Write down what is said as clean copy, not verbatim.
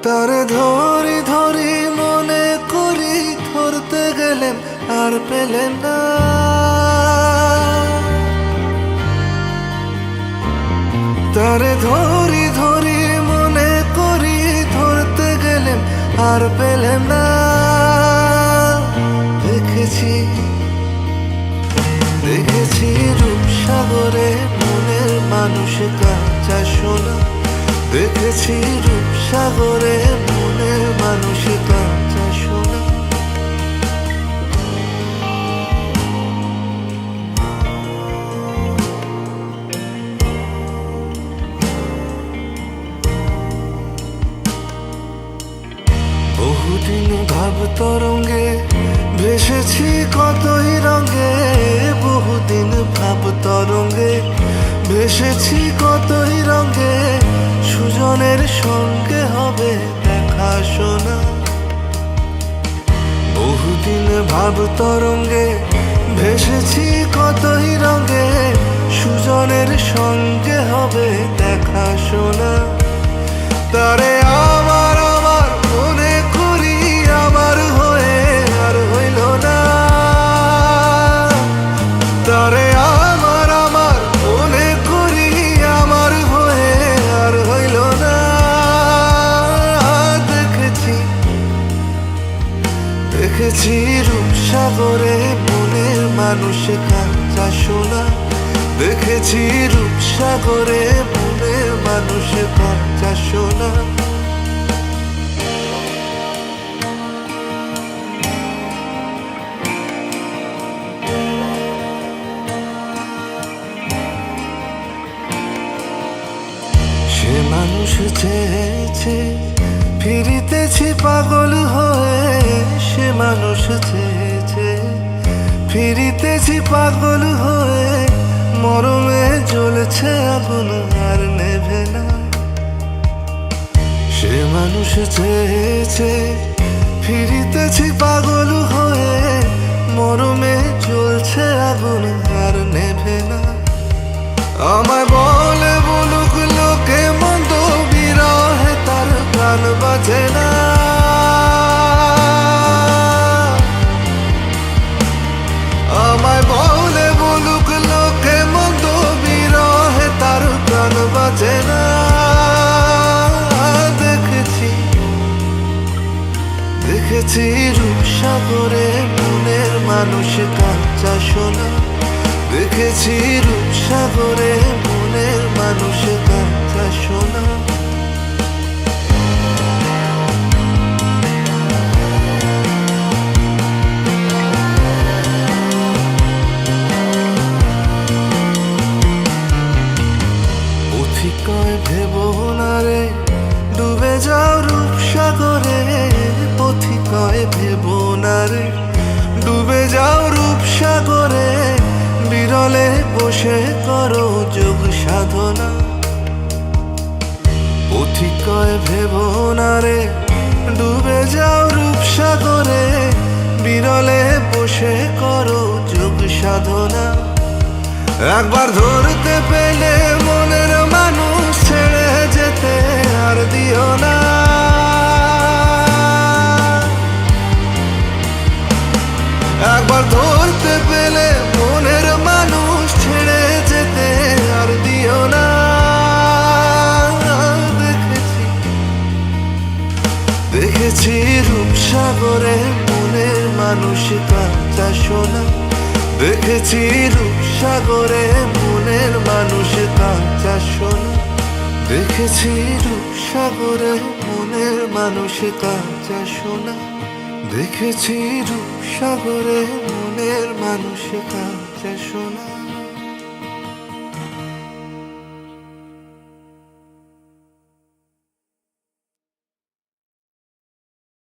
তারে ধরি ধরি মনে করি, ধরতে গেলেন আর পেলেন না। তারে ধরি ধরি মনে করি, ধরতে গেলেন আর পেলেন না। দেখেছি দেখেছি রূপসাগরে মনের মানুষ কাঁচা সোনা। দেখেছি রূপসাগরে মনের মানুষ কাঁচা সোনা। বহুদিন ভাব তরঙ্গে ভেসেছি কতই রঙে। বহুদিন ভাব তরঙ্গে ভেসেছি কতই রঙে। সুজনের সঙ্গে হবে দেখা শোনা। বহুদিন ভাব তরঙ্গে ভেসেছি কতই রঙে। সুজনের সঙ্গে হবে দেখা শোনা। তারে আমার আমার মনে করি, আমার হয়ে আর হইল না। তারে আমার আমার মনে করি, আমার হয়ে আর হইল না। দেখেছি দেখেছি রূপসাগরে মনের মানুষ কাঁচা সোনা। দেখেছি রূপসাগরে মনের মানুষ কাঁচা সোনা। সে মানুষ চেয়েছে, ফিরিতেছি পাগল হয়ে। সে মানুষ চেয়েছে, ফিরিতেছি পাগল হয়ে। মরমে জ্বলছে আগুন আর নেভে না। সে মানুষ চেয়েছে, ফিরিতেছি পাগল হয়ে। মরমে জ্বলছে আগুন আর নেভে না। আমায় বলে বলুক লোকে মন্দ, বিরহে তার প্রাণ বাজে না। আমায় বলে বলুক লোকে মন্দ, বিরহে তার প্রাণ বাজে না। দেখেছি দেখেছি রূপসাগরে মনের মানুষ কাঁচা সোনা। দেখেছি রূপসাগরে মনের মানুষ কাঁচা সোনা। পথিকয় ভেবো না রে ডুবে যাও রূপসাগরে। পথিকয় ভেবো না রে ডুবে যাও রূপসাগরে। বিরলে বসে করো যোগ সাধনা। পথিকয় ভেবো না রে ডুবে যাও রূপসাগরে। বিরলে বসে করো যোগ সাধনা। একবার ধরতে পেলে মনের মানুষ ছেড়ে যেতে আর দিও না। একবার ধরতে পেলে মনের মানুষ ছেড়ে যেতে আর দিও না। দেখেছি দেখেছি রূপসাগরে মনের মানুষ কাঁচা সোনা। দেখেছি রূপসাগরে মনের মানুষ কাঁচা সোনা। দেখেছি রূপসাগরে মনের মানুষ কাঁচা সোনা। দেখেছি রূপসাগরে মনের মানুষ কাঁচা সোনা।